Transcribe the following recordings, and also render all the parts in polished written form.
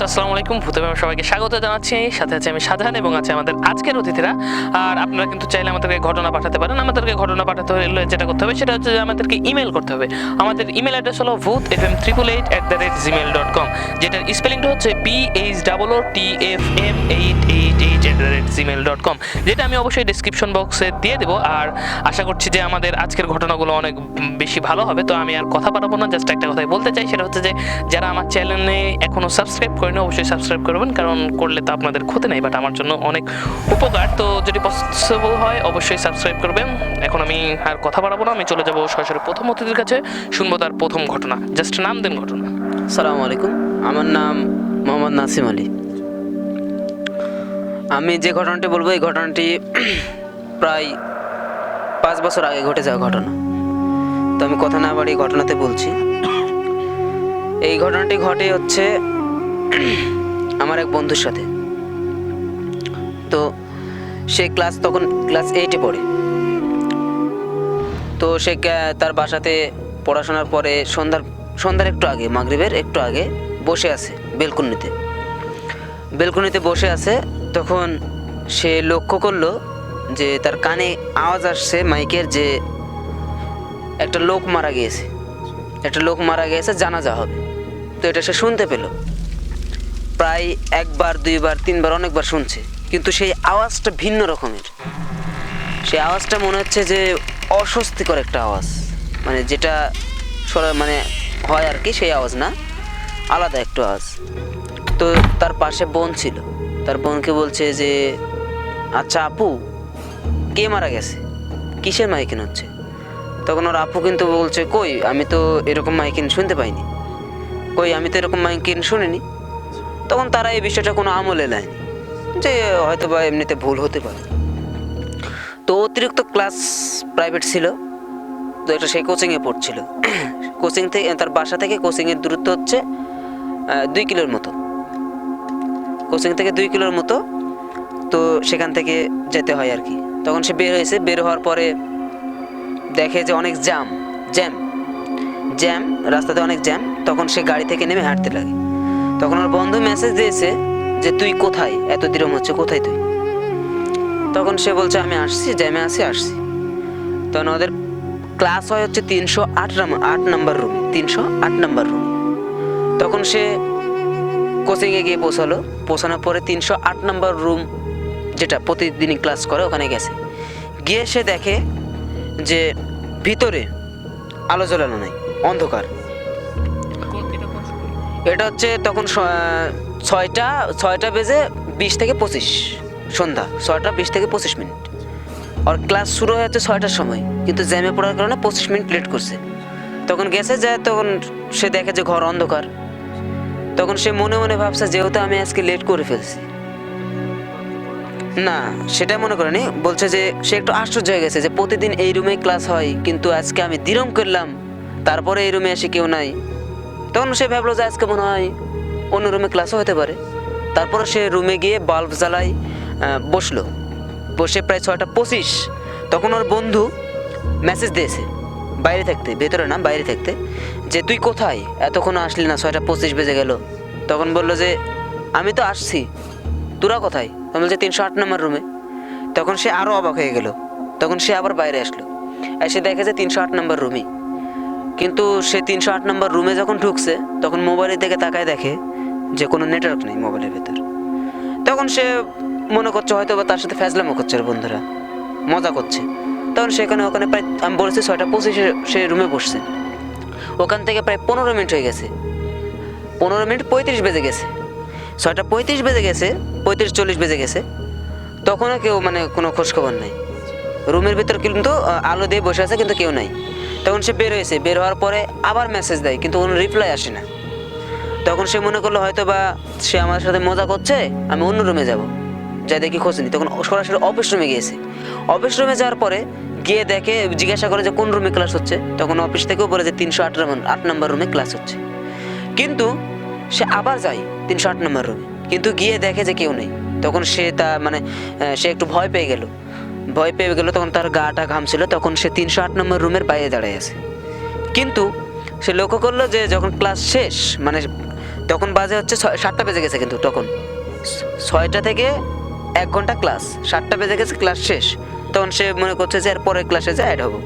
আসসালামু আলাইকুম। ভূতে ম্যাম সবাইকে স্বাগত জানাচ্ছি। সাথে আছে আমি শাহজাহান এবং আছে আমাদের আজকের অতিথিরা। আর আপনারা কিন্তু চাইলে আমাদেরকে ঘটনা পাঠাতে পারেন। আমাদেরকে ঘটনা পাঠাতে হলে যেটা করতে হবে সেটা হচ্ছে যে আমাদেরকে ইমেল করতে হবে। আমাদের ইমেল অ্যাড্রেস হলো bhutfm888@gmail.com, যেটার স্পেলিংটা হচ্ছে bhotfm888@gmail.com, যেটা আমি অবশ্যই ডেসক্রিপশন বক্সে দিয়ে দেবো। আর আশা করছি যে আমাদের আজকের ঘটনাগুলো অনেক বেশি ভালো হবে। তো আমি আর কথা বাড়াবো না, জাস্ট একটা কথাই বলতে চাই, সেটা হচ্ছে যে যারা আমার চ্যানেলে এখনো সাবস্ক্রাইব করেন অবশ্যই সাবস্ক্রাইব করবেন, কারণ করলে তো আপনাদের ক্ষতি নাই, বাট আমার জন্য অনেক উপকার। তো যদি পসিবল হয় অবশ্যই সাবস্ক্রাইব করবেন। এখন আমি আর কথা বাড়াবো না, আমি চলে যাবো সরাসরি প্রথম অতিথির কাছে, শুনবো তার প্রথম ঘটনা। জাস্ট নাম দেন ঘটনা। আসসালামু আলাইকুম, আমার নাম মোহাম্মদ নাসিম আলী। আমি যে ঘটনাটি বলবো এই ঘটনাটি প্রায় 5 বছর আগে ঘটে যাওয়া ঘটনা। তো আমি কথা না বাড়িয়ে ঘটনাতে বলছি। এই ঘটনাটি ঘটে হচ্ছে আমার এক বন্ধুর সাথে। তো সে তখন ক্লাস 8-এ পড়ে। তো সে তার বাসাতে পড়াশোনার পরে সন্ধ্যার একটু আগে, মাগরিবের একটু আগে বসে আছে বেলকনিতে বসে আছে। তখন সে লক্ষ্য করলো যে তার কানে আওয়াজ আসছে মাইকের, যে একটা লোক মারা গিয়েছে, জানাজা হবে। তো এটা সে শুনতে পেল। প্রায় 1বার 2বার 3বার অনেকবার শুনছে, কিন্তু সেই আওয়াজটা ভিন্ন রকমের। সেই আওয়াজটা মনে হচ্ছে যে অস্বস্তিকর একটা আওয়াজ, মানে যেটা মানে হয় আর কি, সেই আওয়াজ না, আলাদা একটা আওয়াজ। তো তার পাশে বোন ছিল, তার বোনকে বলছে যে আচ্ছা আপু, কে মারা গেছে, কিসের মাইকিন হচ্ছে? তখন ওর আপু কিন্তু বলছে কই, আমি তো এরকম মাইকিন শুনতে পাইনি, আমি তো এরকম মাইকিন শুনিনি। তখন তারা এই বিষয়টা কোনো আমলে নেয়নি, যে হয়তো বা এমনিতে ভুল হতে পারে। তো অতিরিক্ত ক্লাস প্রাইভেট ছিল, তো একটা সেই কোচিংয়ে পড়ছিল। কোচিং থেকে, তার বাসা থেকে কোচিংয়ের দূরত্ব হচ্ছে 2 কিলোর মতো, কোচিং থেকে 2 কিলোর মতো। তো সেখান থেকে যেতে হয় আর কি। তখন সে বের হওয়ার পরে দেখে যে অনেক জ্যাম, রাস্তাতে অনেক জ্যাম। তখন সে গাড়ি থেকে নেমে হাঁটতে লাগে। তখন ওর বন্ধু মেসেজ দিয়েছে যে তুই কোথায়, এত দিরম হচ্ছে, কোথায় তুই? তখন সে বলছে আমি আসছি, জ্যামে আসছি। তখন ওদের ক্লাস হয় হচ্ছে 308 নাম্বার রুমে, 308 নাম্বার রুম। তখন সে কোচিংয়ে গিয়ে পৌঁছানোর পরে 308 নাম্বার রুম, যেটা প্রতিদিনই ক্লাস করে, ওখানে গিয়ে সে দেখে যে ভিতরে আলো জ্বালানো নাই, অন্ধকার। এটা হচ্ছে তখন 6টা বেজে 20 থেকে 25, সন্ধ্যা 6টা 20 থেকে 25 মিনিট। আর ক্লাস শুরু হয়ে যাচ্ছে 6টার সময়, কিন্তু জ্যামে পড়ার কারণে 25 মিনিট লেট করছে। তখন তখন সে দেখে যে ঘর অন্ধকার। তখন সে মনে মনে ভাবছে যেহেতু আমি আজকে লেট করে ফেলছি, না সেটা মনে করেনি, বলছে যে সে একটু আশ্চর্য হয়ে গেছে যে প্রতিদিন এই রুমে ক্লাস হয়, কিন্তু আজকে আমি দিরম করলাম, তারপরে এই রুমে এসে কেউ নাই। তখন সে ভাবলো যে আজকে মনে হয় অন্য রুমে ক্লাসও হতে পারে। তারপরে সে রুমে গিয়ে বাল্ব জ্বালাই বসে প্রায় 6টা 25। তখন ওর বন্ধু মেসেজ দিয়েছে ভেতরে না, বাইরে থাকতে, যে তুই কোথায়, এতক্ষণ আসলি না, 6টা 25 বেজে গেল। তখন বললো যে আমি তো আসছি, তোরা কোথায়? তখন বলছে 308 নম্বর রুমে। তখন সে আরও অবাক হয়ে গেল। তখন সে আবার বাইরে আসলো, এসে দেখে যে 308 নম্বর রুমই। কিন্তু সে 308 নম্বর রুমে যখন ঢুকছে, তখন মোবাইলের দিকে তাকায় দেখে যে কোনো নেটওয়ার্ক নেই মোবাইলের ভেতর। তখন সে মনে করছে হয়তো বা তার সাথে ফ্যাজলামো করছে, বন্ধুরা মজা করছে। তখন ওখানে প্রায়, আমি বলেছি 6টা 25 সে রুমে বসছে। ওখান থেকে প্রায় 15 মিনিট হয়ে গেছে, 15 মিনিট 35 বেজে গেছে, 6টা 35 বেজে গেছে, 35-40 বেজে গেছে। তখনও কেউ, মানে কোনো খোঁজখবর নাই। রুমের ভিতর কিন্তু আলো দিয়ে বসে আছে, কিন্তু কেউ নাই। তখন সে বের হওয়ার পরে আবার মেসেজ দেয়, কিন্তু কোনো রিপ্লাই আসে না। তখন সে মনে করলো হয়তো বা সে আমার সাথে মজা করছে, আমি অন্য রুমে যাব, যাই দেখি খোঁজ নি। তখন সরাসরি অফিস রুমে গিয়েছে। অফিস রুমে যাওয়ার পরে গিয়ে দেখে, জিজ্ঞাসা করে যে কোন রুমে ক্লাস হচ্ছে। তখন অফিস থেকেও বলে যে 308 নম্বর রুমে ক্লাস হচ্ছে। কিন্তু সে আবার যায় 308 নম্বর রুমে, কিন্তু গিয়ে দেখে যে কেউ নেই। তখন সে সে একটু ভয় পেয়ে গেল। তখন তার গাটা ঘামছিল। তখন সে 308 নম্বর রুমের বাইরে দাঁড়িয়ে আছে। কিন্তু সে লক্ষ্য করলো যে যখন ক্লাস শেষ, মানে তখন বাজে হচ্ছে 7টা বেজে গেছে, কিন্তু তখন 6টা থেকে 1 ঘন্টা ক্লাস, 7টা বেজে গেছে, ক্লাস শেষ। তখন সে মনে করছে যে আর পরের ক্লাসে যা অ্যাড হবো।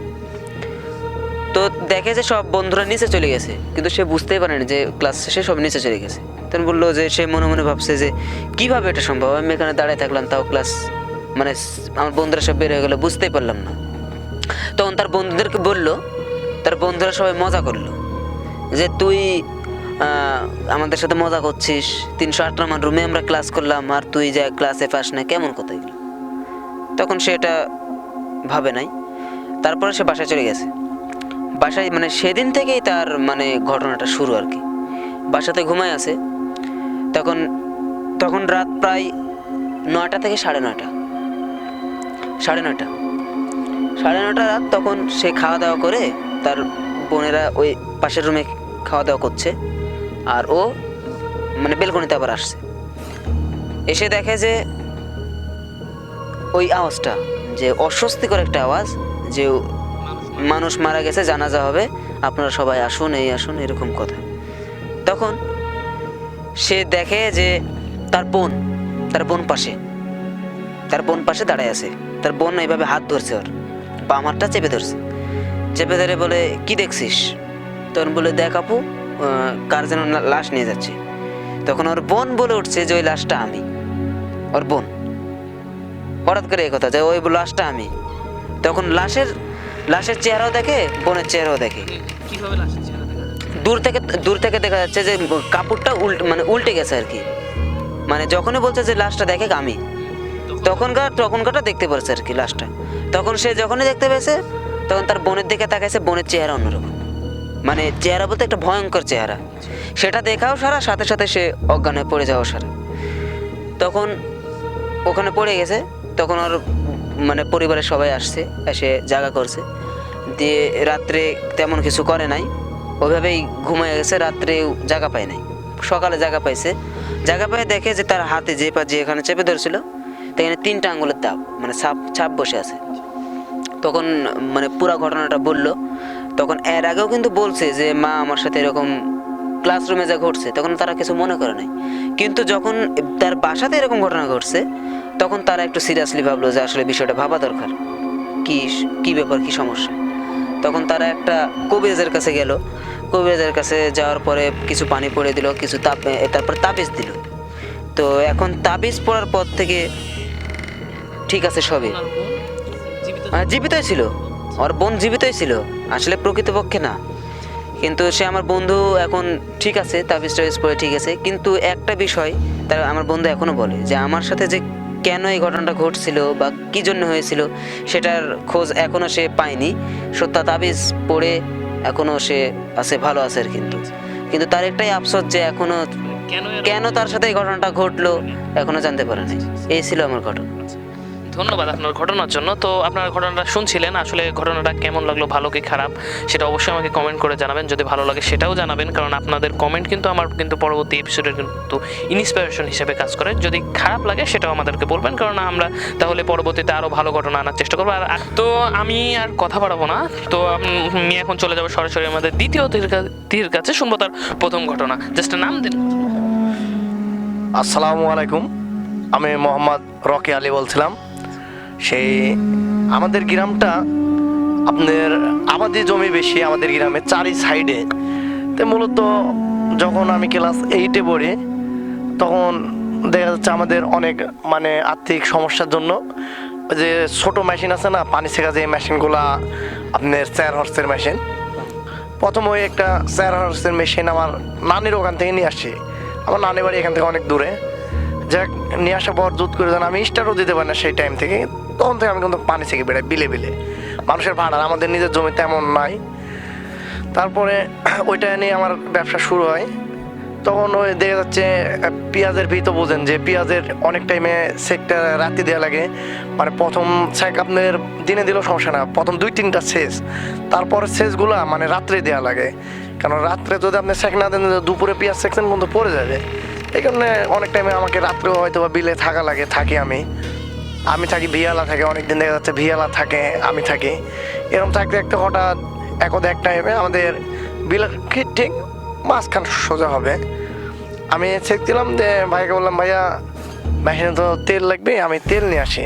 তো দেখে যে সব বন্ধুরা নিচে চলে গেছে, কিন্তু সে বুঝতেই পারেনি যে ক্লাস শেষে সব নিচে চলে গেছে। তখন বললো যে সে মনে মনে ভাবছে যে কীভাবে এটা সম্ভব, আমি এখানে দাঁড়ায় থাকলাম, তাও ক্লাস মানে আমার বন্ধুরা সব বের হয়ে গেলো, বুঝতেই পারলাম না। তখন তার বন্ধুদেরকে বললো, তার বন্ধুরা সবাই মজা করলো যে তুই আমাদের সাথে মজা করছিস, 308 নম্বর রুমে আমরা ক্লাস করলাম আর তুই যা ক্লাসে পাস না, কেমন কথা এগুলো। তখন সে এটা ভাবে নাই। তারপরে সে বাসায় চলে গেছে। বাসায় মানে সেদিন থেকেই তার মানে ঘটনাটা শুরু আর কি। বাসাতে ঘুমায় আছে, তখন রাত প্রায় 9টা থেকে 9:30, 9:30 রাত। তখন সে খাওয়া দাওয়া করে, তার বোনেরা ওই পাশের রুমে খাওয়া দাওয়া করছে, আর ও মানে বেলকনিতে আবার আসছে। এসে দেখে যে ওই আওয়াজটা, যে অস্বস্তিকর একটা আওয়াজ, যে মানুষ মারা গেছে, জানাজা হবে, আপনারা সবাই আসুন, এই আসুন, এরকম কথা। তখন সে দেখে যে তার বোন পাশে দাঁড়ায় আছে। তার বোন এইভাবে হাত ধরছে, ওর বাম হাতটা চেপে ধরে বলে কি দেখছিস? তখন বলে দেখ আপু, কার যেন লাশ নিয়ে যাচ্ছে। তখন ওর বোন বলে উঠছে যে ওই লাশটা আমি। ওর বোন হঠাৎ করে এই কথা যে ওই লাশটা আমি। তখন লাশের চেহারাও দেখে, বোনের চেহারাও দেখে। কিভাবে লাশের চেহারা দেখা যাচ্ছে? দূর থেকে দেখা যাচ্ছে যে কাপড়টা উল্টে গেছে আর কি। মানে যখনই বলছে যে লাশটা দেখে আমি, তখনকারটা দেখতে পারছে আর কি লাশটা। তখন সে যখনই দেখতে পেয়েছে, তখন তার বোনের দিকে তাকাইছে, বোনের চেহারা অন্যরকম, মানে চেহারা বলতে একটা ভয়ঙ্কর চেহারা। সেটা দেখাও সারা, সাথে সাথে সে অজ্ঞান হয়ে পড়ে যাওয়া সারা। তখন ওখানে পড়ে গেছে। তখন ওর মানে পরিবারের সবাই আসছে, এসে জাগা করছে, দিয়ে রাত্রে তেমন কিছু করে নাই, ওইভাবেই ঘুমিয়ে গেছে। রাত্রে জায়গা পায় নাই, সকালে জায়গা পাইছে। জায়গা পায় দেখে যে তার হাতে যে পা যে এখানে চেপে ধরছিল, সেখানে 3টা আঙ্গুলের দাগ, মানে ছাপ বসে আছে। তখন মানে পুরো ঘটনাটা বললো। তখন এর আগেও কিন্তু বলছে যে মা আমার সাথে এরকম ক্লাসরুমে যা ঘটছে, তখন তারা কিছু মনে করে নাই। কিন্তু যখন তার বাসাতে এরকম ঘটনা ঘটছে, তখন তারা একটু সিরিয়াসলি ভাবলো যে আসলে বিষয়টা ভাবা দরকার, কি ব্যাপার, কি সমস্যা। তখন তারা একটা কবিরাজের কাছে গেল। কবিরাজের কাছে যাওয়ার পরে কিছু পানি পড়ে দিল, তারপর তাবিজ দিল। তো এখন তাবিজ পড়ার পর থেকে ঠিক আছে সবই। জীবিতই ছিল, ওর বোন জীবিতই ছিল, আসলে প্রকৃতপক্ষে না। কিন্তু সে আমার বন্ধু এখন ঠিক আছে, তাবিজ টাবিজ পড়ে ঠিক আছে। কিন্তু একটা বিষয় আমার বন্ধু এখনো বলে যে আমার সাথে যে কেন এই ঘটনাটা ঘটছিল বা কি জন্য হয়েছিল, সেটার খোঁজ এখনো সে পায়নি। সত্যা তাবিজ পড়ে এখনো সে আছে, ভালো আছে। কিন্তু তার একটাই আফসোস যে এখনো কেন তার সাথে এই ঘটনাটা ঘটলো এখনো জানতে পারে নাই। এই ছিল আমার ঘটনা। ধন্যবাদ আপনার ঘটনার জন্য। তো আপনার ঘটনাটা শুনছিলেন, আসলে ঘটনাটা কেমন লাগলো, ভালো কি খারাপ, সেটা অবশ্যই আমাকে কমেন্ট করে জানাবেন। যদি ভালো লাগে সেটাও জানাবেন, কারণ আপনাদের কমেন্ট কিন্তু আমার কিন্তু পরবর্তী এপিসোডের কিন্তু ইন্সপিরেশন হিসেবে কাজ করে। যদি খারাপ লাগে সেটাও আমাদেরকে বলবেন, কারণ আমরা তাহলে পরবর্তীতে আরও ভালো ঘটনা আনার চেষ্টা করবো। তো আমি আর কথা বাড়াবো না, তো আমি এখন চলে যাবো সরাসরি আমাদের দ্বিতীয় অতিথির কাছে, শুনবো তার প্রথম ঘটনা। জাস্ট নাম দিন। আসসালামু আলাইকুম, আমি মোহাম্মদ রকি আলী বলছিলাম। সেই আমাদের গ্রামটা আপনার আবাদি জমি বেশি, আমাদের গ্রামের চারি সাইডে। তো মূলত যখন আমি ক্লাস 8-এ পড়ি, তখন দেখা যাচ্ছে আমাদের অনেক মানে আর্থিক সমস্যার জন্য যে ছোট মেশিন আছে না, পানি ছেঁকা, যে মেশিনগুলা আপনার 4 হর্সের মেশিন, প্রথম ওই একটা 4 হর্সের মেশিন আমার নানির ওখান থেকে নিয়ে আসছি। আমার নানি বাড়ি এখান থেকে অনেক দূরে। যাক, নিয়ে আসার পর জুত করে আমি স্টারও দিতে পারি না সেই টাইম থেকে। তখন থেকে আমি কিন্তু পানি থেকে বেড়াই বিলে মানুষের ভাড়া, আমাদের নিজের জমি তেমন নাই। তারপরে ওইটা নিয়ে আমার ব্যবসা শুরু হয়। তখন ওই দেখা যাচ্ছে পেঁয়াজের ভিতও বোঝেন যে পেঁয়াজের অনেক টাইমে সেকটা রাতে দেওয়া লাগে। মানে প্রথম সেক আপনার দিনে দিলেও সমস্যা না, প্রথম 2-3টা সেচ, তারপরে সেচগুলো মানে রাত্রে দেওয়া লাগে। কারণ রাত্রে যদি আপনি সেক না দেন, দুপুরে পেঁয়াজ সেকশন কিন্তু পড়ে যাবে। এই কারণে অনেক টাইমে আমাকে রাত্রেও হয়তো বা বিলে থাকি। আমি থাকি, ভিয়ালা থাকে, অনেকদিন দেখা যাচ্ছে ভিয়ালা থাকে, আমি থাকি। এরকম থাকতে হঠাৎ এক টাইমে আমাদের বিল ঠিক মাঝখান সোজা হবে, আমি চেক দিলাম, যে ভাইকে বললাম ভাইয়া মেশিনে তো তেল লাগবে, আমি তেল নিয়ে আসি।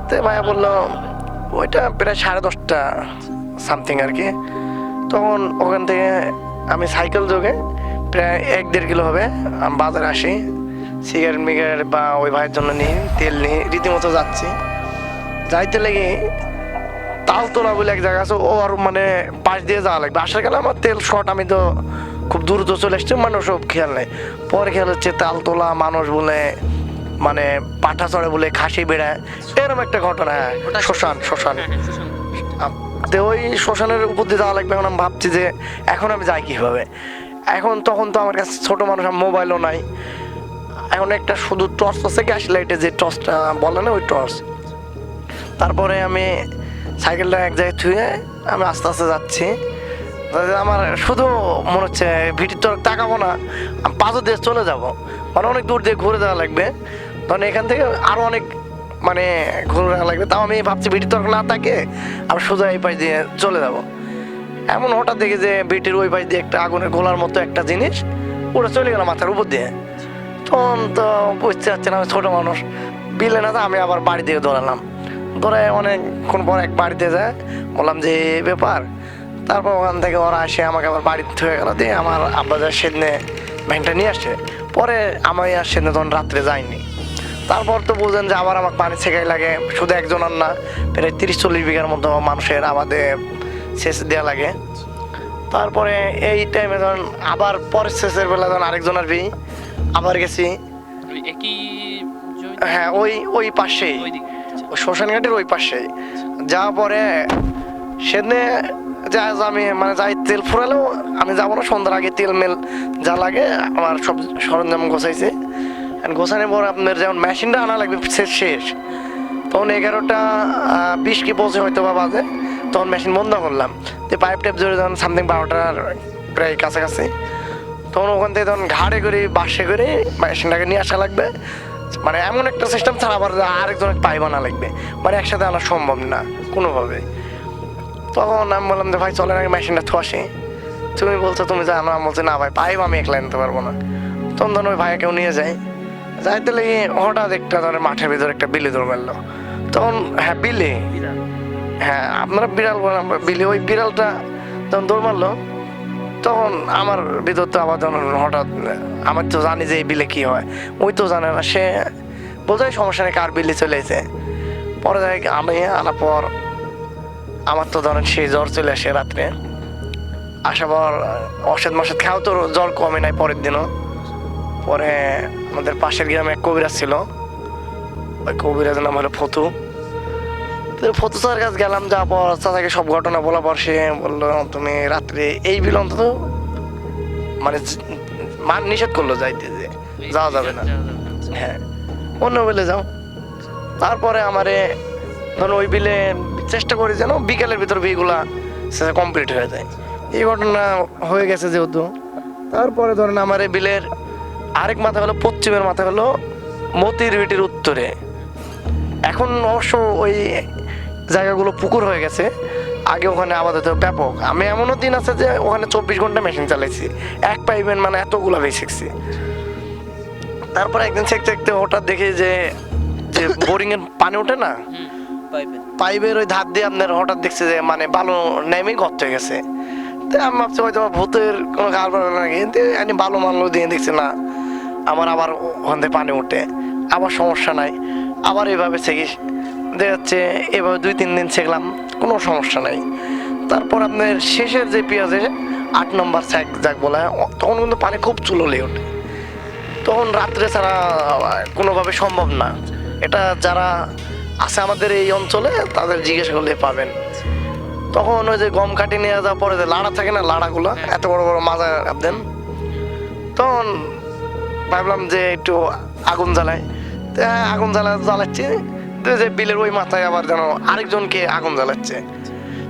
তো ভাইয়া বললো ওইটা প্রায় 10:30 সামথিং আর কি। তখন ওখান থেকে আমি সাইকেল যোগে প্রায় 1-1.5 কিলো হবে, আমি বাজারে আসি, সিগারেট মিগারেট বা ওই ভাইয়ের জন্য নিই, তেল নিই, রীতিমতো যাচ্ছি। যাইতে লেগে তালতলা বলে এক জায়গা আছে, ও আর মানে পাশ দিয়ে যাওয়া লাগবে। আসার গেলে আমার তেল শর্ট, আমি তো খুব দ্রুত চলে এসছি, মানুষ সব খেয়াল নেই। পরে খেয়াল হচ্ছে তালতলা মানুষ বলে মানে পাঠা চড়ে বলে খাসি বেড়ায়, এরকম একটা ঘটনা। হ্যাঁ, শ্মশান। তো ওই শ্মশানের উপর দিয়ে যাওয়া লাগবে। এখন আমি ভাবছি যে এখন আমি যাই কীভাবে। তখন তো আমার কাছে ছোট মানুষ, মোবাইলও নাই। এখন একটা শুধু টর্চ আছে, গ্যাস লাইটে যে টর্চটা বলে না, ওই টর্চ। তারপরে আমি সাইকেলটা এক জায়গায় থুয়ে আমি আস্তে আস্তে যাচ্ছি। আমার শুধু মনে হচ্ছে ভিটির তো তাকাবো না, আমি পাঁচও দিয়ে চলে যাব, মানে অনেক দূর দিয়ে ঘুরে যাওয়া লাগবে। তখন এখান থেকে আরও অনেক মানে ঘুরে যাওয়া লাগবে। তাও আমি ভাবছি ভিটির তর্ক না থাকে আমি সোজা এই পাশ দিয়ে চলে যাব। এমন হঠাৎ দেখি যে ভিটির ওই পাশ দিয়ে একটা আগুনের গোলার মতো একটা জিনিস ওটা চলে গেল মাথার উপর দিয়ে। তখন তো বুঝতে পারছি না, আমি ছোটো মানুষ, বিলে না, আমি আবার বাড়ি থেকে দৌড়ালাম। ধরে অনেকক্ষণ পর এক বাড়িতে যায়, বললাম যে এই ব্যাপার। তারপর ওখান থেকে ওরা আসে আমাকে আবার বাড়িতে হয়ে গেল, দিয়ে আমার আব্বা যা সেদিনে ভ্যানটা নিয়ে আসছে। পরে আমি আর সেদিনে তখন রাত্রে যাইনি। তারপর তো বুঝলেন যে আবার আমার পানি ছেঁকাই লাগে, শুধু একজন আর না, প্রায় 30-40 বিঘার মতো মানুষের আমাদের সেচ দেওয়া লাগে। তারপরে এই টাইমে ধরুন আবার পরের শেষের বেলা ধরুন আরেকজনের আবার গেছি। একই হ্যাঁ, ওই পাশেই, ওই শ্মশান ঘাটের ওই পাশেই যাওয়ার পরে সেদিনে আমি মানে যাই তেল ফুরালেও আমি যাবো না, সন্ধ্যার আগে তেল মেল যা লাগে আমার সব সরঞ্জাম গোছাইছে। গোছানোর পর আপনার যেমন মেশিনটা আনা লাগবে শেষ, তখন 11:20 কি 25 হয়তো বা বাজে, তখন মেশিন বন্ধ করলাম। তো পাইপ টাইপ জোরে যখন সামথিং 12টার প্রায় কাছাকাছি, তখন ওখান থেকে তখন ঘাড়ে করে বাসে করে মেশিনটাকে নিয়ে আসা লাগবে। মানে এমন একটা সিস্টেম ছাড়া আবার আরেকজনের পাইপ আনা লাগবে, মানে একসাথে আনা সম্ভব না কোনোভাবে। তখন আমি বললাম যে ভাই চলেন আগে মেশিনটা থুয়াসি। তুমি বলছো তুমি জানো, আমি বলছি না ভাই পাইপ আমি একলা নিতে পারবো না। তখন ধরুন ওই ভাইকেও নিয়ে যাই, যাইতে লেগে হঠাৎ একটা ধরেন মাঠের ভিতরে একটা বিলি দৌড় মারলো। তখন হ্যাঁ বিলি, হ্যাঁ আপনারা বিড়াল বলেন, বিলি। ওই বিড়ালটা যখন দৌড় মারলো তখন আমার ভিতর তো আবার যখন হঠাৎ, আমার তো জানি যে এই বিলে কী হয়, ওই তো জানে না, সে বোঝাই সমস্যা নেই কার বিলি চলে এসে। পরে যাই আমি আনার পর আমার তো ধরেন সেই জ্বর চলে আসে রাত্রে। আসার পর ওষুধ খাও তো জ্বর কমে নাই পরের দিনও। পরে আমাদের পাশের গ্রামে এক কবিরাজ ছিল, ওই কবিরাজের নাম হলো ফতু। তো ফতু স্যার কাছে গেলাম, যাওয়ার পর চাচাকে সব ঘটনা বলার পর সে বললো তুমি রাত্রে এই বিল অন্তত মানে নিষেধ করলো যাইতে, যে যাওয়া যাবে না, হ্যাঁ অন্য বিলে যাও। তারপরে আমারে ধরুন ওই বিলে চেষ্টা করি যেন বিকেলের ভিতর বিয়েগুলা কমপ্লিট হয়ে যায়। এই ঘটনা হয়ে গেছে যেহেতু। তারপরে ধরেন আমার এই বিলের আরেক মাথা হলো পশ্চিমের মাথা হলো মতির বিটির উত্তরে। এখন অবশ্য ওই জায়গাগুলো পুকুর হয়ে গেছে, আগে ওখানে আপাতত ব্যাপক। আমি এমনও দিন আছে যে ওখানে 24 ঘন্টা মেশিন চালাইছি, এক পাইপের মানে এতগুলা বেশিছি। তারপরে একদিন চেকতে হঠাৎ দেখি যে বোরিং এর পানি ওঠে না, পাইপের ওই ধার দিয়ে আপনার হঠাৎ দেখছে যে মানে বালু নেমে গর্ত হয়ে গেছে। তো আমি ভাবছি হয়তো ভূতের কোনো কারবার নাকি, আমি বালু মানলো দিয়ে দেখছি না, আমার আবার ওখান থেকে পানি উঠে, আবার সমস্যা নাই, আবার এভাবে ছেঁকিস দেখা যাচ্ছে। এভাবে 2-3 দিন ছেঁকলাম, কোনো সমস্যা নাই। তারপর আপনার শেষের যে পেঁয়াজে 8 নম্বর ছ্যাক যাক বলা হয়, তখন কিন্তু পানি খুব চুলোলে ওঠে। তখন রাত্রে ছাড়া কোনোভাবে সম্ভব না। এটা যারা আছে আমাদের এই অঞ্চলে তাদের জিজ্ঞাসা করলে পাবেন। তখন ওই যে গম কাটি নিয়ে যাওয়ার পরে যে লাড়া থাকে না, লাড়াগুলো এত বড় বড় মাজা দেন, তখন ভাবলাম যে একটু আগুন জ্বালাই। আগুন জ্বালাচ্ছি, যে বিলের ওই মাথায় আবার যেন আরেকজনকে আগুন জ্বালাচ্ছে।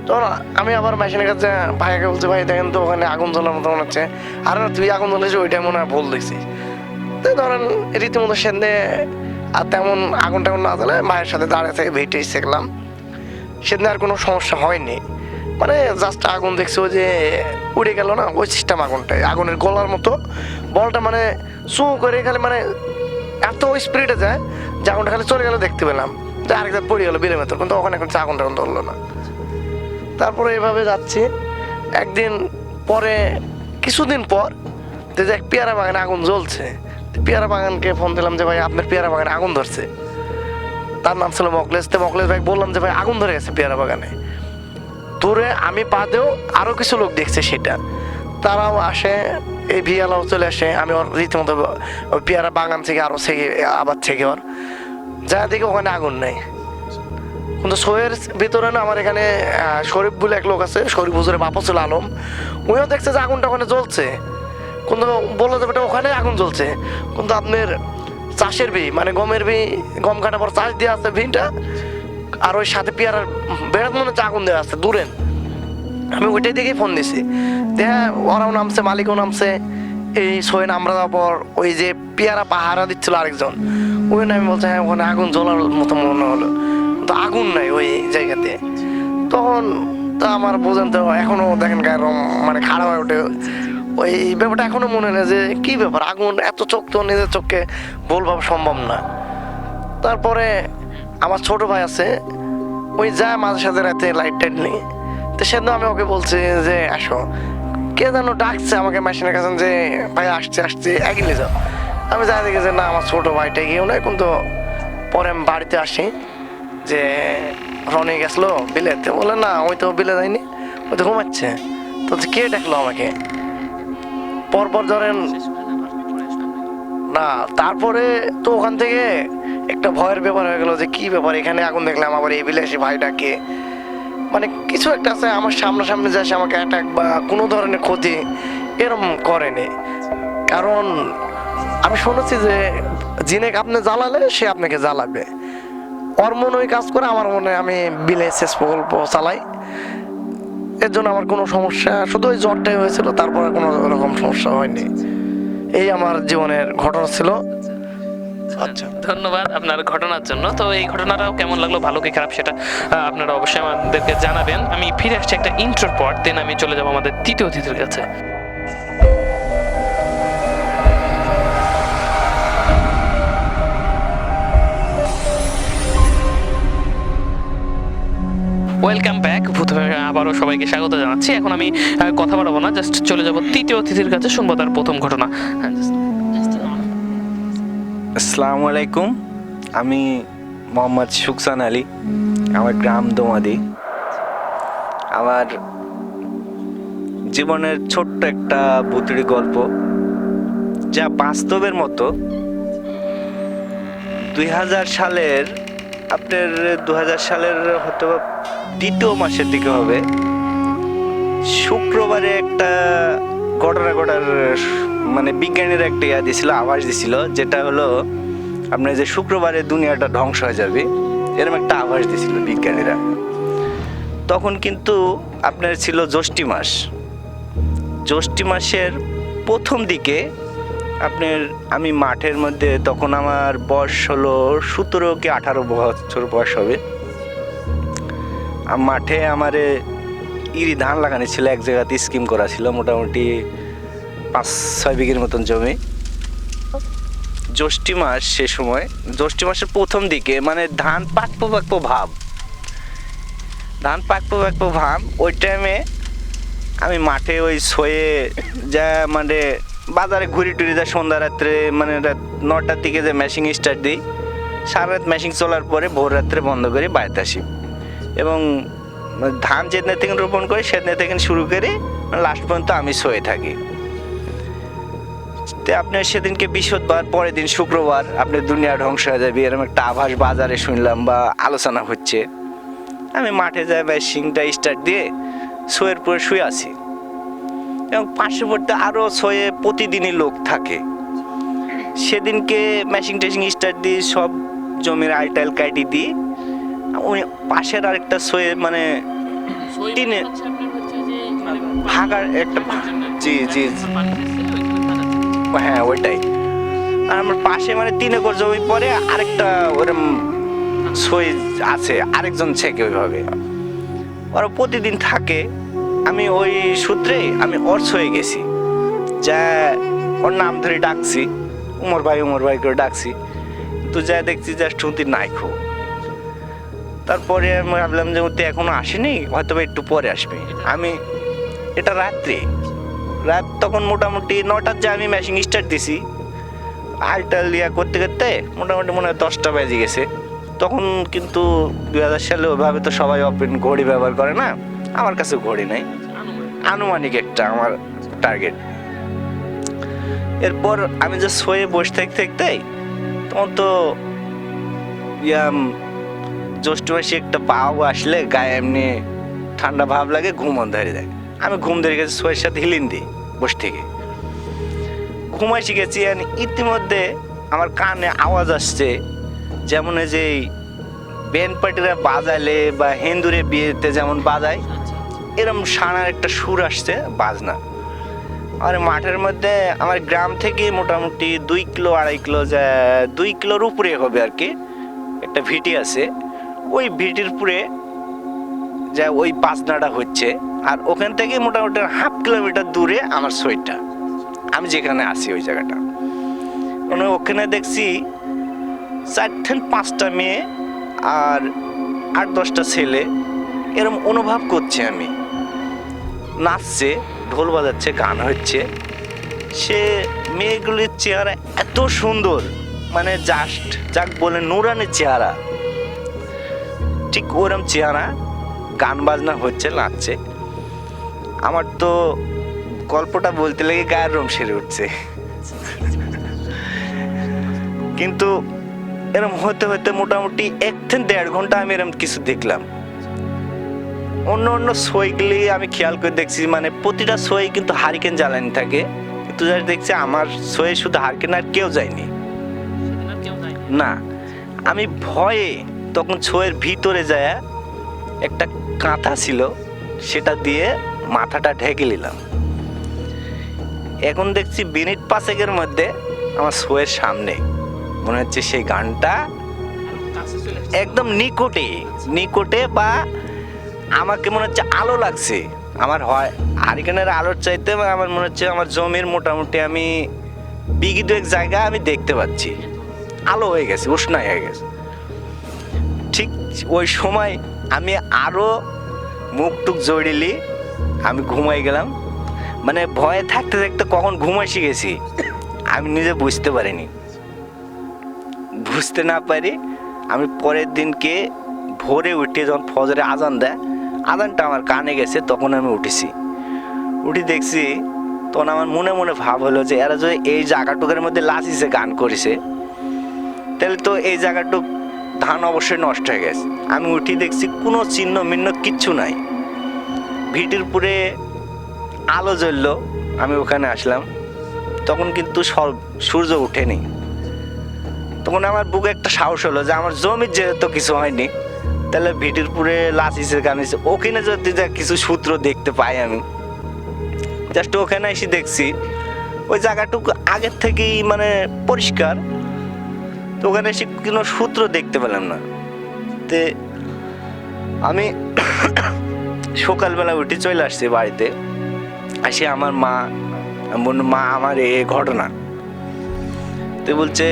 তখন আমি আবার মেশিনের কাছে ভাইয়াকে বলছি ভাই দেখেন তো ওখানে আগুন জ্বালার মতো মনে হচ্ছে। আর তুই আগুন জ্বালিয়েছিস ওইটাই মনে হয় ভুল দেখছিস। তো ধরেন রীতিমতো সেদিনে আর তেমন আগুন টাগুন না জ্বালে মায়ের সাথে দাঁড়িয়ে থেকে ভেটে শিখলাম। সেদিন আর কোনো সমস্যা হয়নি। মানে জাস্ট আগুন দেখছে ওই যে উড়ে গেল না, ওই সিস্টেম আগুনটাই, আগুনের গলার মতো বলটা মানে চু করে খালি মানে এত স্পিডে যায় যে আগুনটা খালি চলে গেল, দেখতে পেলাম যে আরেকবার পড়ে গেল বিলের ভেতর, কিন্তু ওখানে এখন আগুনটা এখন ধরলো না। তারপরে এভাবে যাচ্ছি, একদিন পরে কিছুদিন পর যে এক পেয়ারা বাগানে আগুন জ্বলছে, পেয়ারা বাগানকে ফোন দিলাম যে ভাই আপনার পেয়ারা বাগানে আগুন ধরছে। তার নাম ছিল মকলেশ। তো মকলেশ ভাই বললাম যে ভাই আগুন ধরে গেছে পেয়ারা বাগানে। দূরে আমি বাদেও আরও কিছু লোক দেখছে সেটা, তারাও আসে, এই ভিয়ালাও চলে আসে। আমি ওর রীতিমতো ওই পেয়ারা বাগান থেকে আরও থেকে আবার থেকে ওর যা দেখি ওখানে আগুন নেই। কিন্তু শোয়ের ভিতরে না আমার এখানে শরীফ বলে এক লোক আছে, শরীফ হুজুরের বাপ ছিল আলম, উনিও দেখছে যে আগুনটা ওখানে জ্বলছে, কিন্তু বললো যে বেটা ওখানে আগুন জ্বলছে, কিন্তু আপনার চাষের বি মানে গমের বি, গম কাটার পর চাষ দেওয়া আছে ভিটা, আর ওই সাথে পেয়ারার বেড়াত মনে হচ্ছে আগুন দেওয়া আছে দূরেন। আমি ওইটাই দেখেই ফোন দিছি, দেখা ওরাও নামছে, মালিকও নামছে। এই সোয়েন আমরা যাওয়ার পর ওই যে পেয়ারা পাহারা দিচ্ছিল আরেকজন, ওই নামে বলছে হ্যাঁ ওখানে আগুন জ্বলার মতো মনে হলো, তো আগুন নাই ওই জায়গাতে। তখন তো আমার বোঝেন তো এখনো দেখেন গায়ের রং মানে খারাপ হয়ে ওঠে, ওই ব্যাপারটা এখনো মনে নেই যে কি ব্যাপার, আগুন এত চোখ তো নিজের চোখকে বলবা সম্ভব না। তারপরে আমার ছোট ভাই আছে, ওই যায় মাঝে সাথে রাতে লাইট টাইট নিয়ে, তো সেদিন আমি ওকে বলছি যে আসো, কে যেন ডাকছে আমাকে মেশিনের কাছে যে ভাই আসছে আসছে এগিয়ে যাও। আমি যাই দেখি যে না আমার ছোট ভাইটা গিয়েও নয়, কিন্তু পরে আমি বাড়িতে আসি যে রনি গেছিলো বিলেতে, বলে না ওই তো বিলে যায়নি, ওই তো ঘুমাচ্ছে। তো কে ডাকলো আমাকে, পরপর ধরেন না, তারপরে তো ওখান থেকে একটা ভয়ের ব্যাপার হয়ে গেল যে কি ব্যাপার এখানে আগুন দেখলাম, আবার এই বিলে এসে ভাইটাকে মানে কিছু একটা আছে আমার সামনাসামনি যে আসে আমাকে অ্যাটাক বা কোনো ধরনের ক্ষতি এরম করেনি। কারণ আমি শুনেছি যে জিনেক আপনি জ্বালালে সে আপনাকে জ্বালাবে, ওর মনে ওই কাজ করে, আমার মনে আমি বিলে সেচ প্রকল্প চালাই, এর জন্য আমার কোনো সমস্যা, শুধু ওই জ্বরটাই হয়েছিল, তারপরে কোনো রকম সমস্যা হয়নি। এই আমার জীবনের ঘটনা ছিল। আচ্ছা, ধন্যবাদ আপনার ঘটনার জন্য। তো এই ঘটনাটাও কেমন লাগলো, ভালো কি খারাপ, সেটা আপনারা অবশ্যই আমাদেরকে জানাবেন। আমি ফিরে আসছি একটা ইন্ট্রোর পর, দেন আমি চলে যাবো আমাদের তৃতীয় অতিথির কাছে। ওয়েলকাম ব্যাক ভূতভাবে, আবারও সবাইকে স্বাগত জানাচ্ছি। এখন আমি কথা বাড়াবো না, জাস্ট চলে যাব তৃতীয় অতিথির কাছে, শুনবো তার প্রথম ঘটনা। আসসালামু আলাইকুম, আমি মোহাম্মদ সুকসান আলী, আমার গ্রাম দোমাদি। আমার জীবনের ছোট্ট একটা ভুতুড়ি গল্প, যা বাস্তবের মতো। 2000 সালের আপনার 2000 সালের হয়তো দ্বিতীয় মাসের দিকে হবে, শুক্রবারে একটা ঘটনা ঘটার মানে বিজ্ঞানীরা একটা দিছিল, আভাস দিছিল, যেটা হলো আপনার যে শুক্রবারে দুনিয়াটা ধ্বংস হয়ে যাবে, এরকম একটা আভাস দিছিল বিজ্ঞানীরা। তখন কিন্তু আপনার ছিল জ্যৈষ্ঠ মাস। জ্যৈষ্ঠ মাসের প্রথম দিকে আপনার আমি মাঠের মধ্যে, তখন আমার বয়স হলো 17 কি 18 বছর বয়স হবে। মাঠে আমারে ইরি ধান লাগানো ছিল, এক জায়গাতে স্কিম করা ছিল, মোটামুটি 5-6 বিঘের মতন জমি। জ্যৈষ্ঠ মাস, সে সময় জ্যৈষ্ঠ মাসের প্রথম দিকে মানে ধান পাকপো ভাব, ওই টাইমে আমি মাঠে ওই শোয়ে যা মানে বাজারে ঘুরি টুরি যা সন্ধ্যা রাত্রে মানে রাত 9টার দিকে যে মেশিন স্টার্ট দিই, সারা রাত মেশিন চলার পরে ভোর রাত্রে বন্ধ করে বাড়িতে আসি, এবং ধান যেদিন থেকে রোপণ করি সেদিন থেকে শুরু করে লাস্ট পর্যন্ত আমি শোয়ে থাকি। তো আপনার সেদিনকে বৃহস্পতিবার, পরের দিন শুক্রবার আপনার দুনিয়া ধ্বংস হয়ে যাবে, এরকম একটা আভাস বাজারে শুনলাম বা আলোচনা হচ্ছে। আমি মাঠে যাই, মেশিনটা স্টার্ট দিয়ে শোয়ের পরে শুয়ে আছি, এবং পাশে পড়তে আরও শোয়ে প্রতিদিনই লোক থাকে। সেদিনকে মেশিন টেশিন স্টার্ট দিয়ে সব জমির আইটাইল কাটি দিই, ওই পাশের আরেকটা শোয়ে মানে টিনে ভাগার একটা, জি জি হ্যাঁ ওইটাই। আর আমার পাশে মানে 3 একর জমি পরে আরেকটা ওরম সই আছে, আরেকজন ছেকে ওইভাবে। ওরা প্রতিদিন থাকে। আমি ওই সূত্রে আমি অর্থ হয়ে গেছি, যা ওর নাম ধরে ডাকছি, উমর ভাই করে ডাকছি, তো যা দেখছি জাস্ট উতি নাই খুব। তারপরে আমি ভাবলাম যে উতি এখনো আসেনি, হয়তো একটু পরে আসবে। আমি এটা রাত তখন মোটামুটি 9টার যে আমি মেশিন স্টার্ট দিছি, হালটাল ইয়া করতে করতে মোটামুটি মনে হয় 10টা বেজে গেছে। তখন কিন্তু 2000 সালে ওইভাবে তো সবাই ওপেন ঘড়ি ব্যবহার করে না, আমার কাছে ঘড়ি নাই, আনুমানিক একটা আমার টার্গেট। এরপর আমি যে শোয়ে বসে থাকতে তখন তো জ্যৈষ্ঠ মাসে একটা পাও আসলে গায়ে এমনি ঠান্ডা ভাব লাগে, ঘুম ধরে যায়। আমি ঘুম ধরে গেছি, শোয়ের সাথে হিলিন দিই বসে থেকে, ঘুমাই শিখেছি। ইতিমধ্যে আমার কানে আওয়াজ আসছে, যেমন যে ব্যান্ড পার্টিরা বাজাইলে বা হিন্দুরে বিয়েতে যেমন বাজায়, এরকম সানার একটা সুর আসছে, বাজনা। আর মাঠের মধ্যে আমার গ্রাম থেকে মোটামুটি 2 কিলো 2.5 কিলো, 2 কিলোর উপরে হবে আর কি, একটা ভিটি আছে। ওই ভিটির উপরে যা ওই বাজনাটা হচ্ছে, আর ওখান থেকে মোটামুটি 1/2 কিলোমিটার দূরে আমার সইটা, আমি যেখানে আছি ওই জায়গাটা। ওখানে দেখছি 4-5টা মেয়ে আর 8-10টা ছেলে এরকম অনুভব করছে, আমি নাচছে, ঢোল বাজাচ্ছে, গান হচ্ছে। সে মেয়েগুলির চেহারা এত সুন্দর, মানে জাস্ট যাক বলে নুরানের চেহারা, ঠিক ওরম চেহারা, গান বাজনা হচ্ছে, নাচছে। আমার তো গল্পটা বলতে লেগে গায়ের রং সেরে উঠছে। কিন্তু এরম হতে হতে মোটামুটি 1 থেকে 1.5 ঘন্টা আমি এরম কিছু দেখলাম। অন্য সইগুলি আমি খেয়াল করে দেখছি, মানে প্রতিটা সই কিন্তু হারিকেন জ্বালানি থাকে, কিন্তু যা দেখছি আমার সয়ে শুধু হারিকেন, আর কেউ যায়নি না। আমি ভয়ে তখন সইয়ের ভিতরে যায় একটা কাঁথা ছিল, সেটা দিয়ে মাথাটা ঢেকে নিলাম। এখন দেখছি মিনিট 5 মধ্যে আমার সইয়ের সামনে, মনে হচ্ছে সেই গানটা একদম নিকটে, বা আমাকে মনে হচ্ছে আলো লাগছে। আমার হয় হারিকেনের আলোর চাইতে আমার মনে হচ্ছে আমার জমির মোটামুটি আমি 2 জায়গা আমি দেখতে পাচ্ছি, আলো হয়ে গেছে, উষ্ণায় হয়ে গেছে। ঠিক ওই সময় আমি আরো মুখ টুক জড়িলি, আমি ঘুমাই গেলাম। মানে ভয়ে থাকতে থাকতে কখন ঘুমাই শিখেছি আমি নিজে বুঝতে না পারি। আমি পরের দিনকে ভোরে উঠে যখন ফজরে আজান দেয়, আজানটা আমার কানে গেছে, তখন আমি উঠি দেখছি, তখন আমার মনে মনে ভাব হলো যে এরা যদি এই জায়গাটুকের মধ্যে লাচিছে গান করেছে, তাহলে তো এই জায়গাটুক ধান অবশ্যই নষ্ট হয়ে গেছে। আমি উঠি দেখছি কোনো চিহ্ন মিহ্ন কিচ্ছু নাই, ভিটির উপরে আলো জ্বললো। আমি ওখানে আসলাম, তখন কিন্তু সূর্য উঠেনি। তখন আমার বুকে একটা সাহস হলো যে আমার জমির যেহেতু কিছু হয়নি, তাহলে ভিটির উপরে লাচিছে গানিছে, ওখানে যদি যা কিছু সূত্র দেখতে পাই, আমি জাস্ট ওখানে এসে দেখছি ওই জায়গাটুকু আগের থেকেই মানে পরিষ্কার, তো ওখানে এসে কোনো সূত্র দেখতে পেলাম না। তে আমি সকালবেলা উঠে চলে আসছি বাড়িতে, আসে আমার মা আমার এই ঘটনা, তো বলছে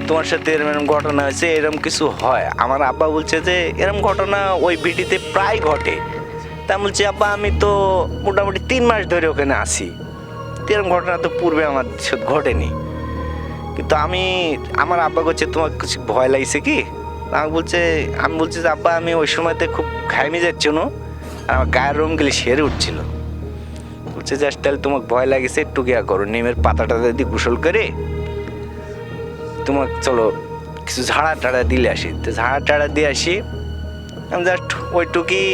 তোমার সাথে এরকম ঘটনা হয়েছে, এরকম কিছু হয়। আমার আব্বা বলছে যে এরকম ঘটনা ওই ভিডিওতে প্রায় ঘটে। তা বলছে আব্বা আমি তো মোটামুটি 3 মাস ধরে ওখানে আসি, এরকম ঘটনা তো পূর্বে আমার সাথে ঘটেনি। কিন্তু আমার আব্বা বলছে তোমার কিছু ভয় লাগছে কি? আমি বলছি যে আব্বা আমি ওই সময়তে খুব ঘামে যাচ্ছিল, আর আমার গায়ের রঙগুলি সেরে উঠছিল। বলছে জাস্ট তাহলে তোমাকে ভয় লাগছে, একটু গিয়া করো, নিমের পাতাটা দিয়ে গোসল করে তোমার চলো কিছু ঝাড়া টাড়া দিলে আসি। তো ঝাড়া টাড়া দিয়ে আসি, আমি জাস্ট ওইটুকুই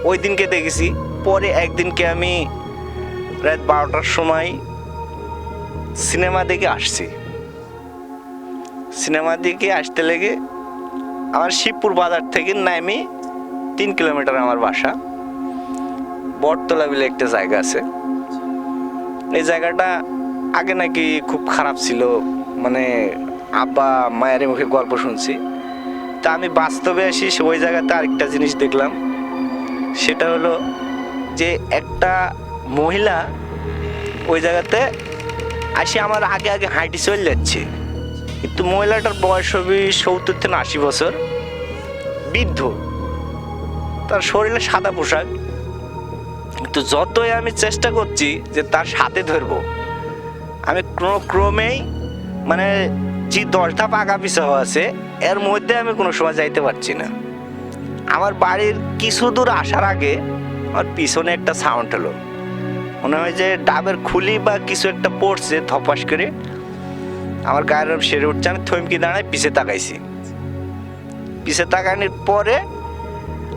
ওই দিনকে দেখেছি। পরে একদিনকে আমি রাত 12টার সময় সিনেমা দেখে আসছি। সিনেমা দেখে আসতে লেগে আমার শিবপুর বাজার থেকে নামি 3 কিলোমিটার আমার বাসা, বটতলা বলে একটা জায়গা আছে। এই জায়গাটা আগে নাকি খুব খারাপ ছিল, মানে আব্বা মায়ের মুখে গল্প শুনছি। তা আমি বাস্তবে আসি ওই জায়গাতে আরেকটা জিনিস দেখলাম, সেটা হলো যে একটা মহিলা ওই জায়গাতে আসি আমার আগে আগে হাঁটি চলে যাচ্ছে, কিন্তু মহিলাটার বয়স হবে 70 থেকে 80 বছর, বৃদ্ধ, তার শরীরে সাদা পোশাক। কিন্তু যতই আমি চেষ্টা করছি যে তার সাথে ধরবো, আমি কোনো ক্রমেই মানে যে 10টা পাকা পিছা আছে এর মধ্যে আমি কোনো সময় যাইতে পারছি না। আমার বাড়ির কিছু দূর আসার আগে আমার পিছনে একটা সাউন্ড হলো, মনে হয় যে ডাবের খুলি বা কিছু একটা পড়ছে ধপাস করে, আমার গায়ের রং সেরে উঠছে। আমি থমকে দাঁড়াই, পিছে তাকাইছি। পিছে তাকানোর পরে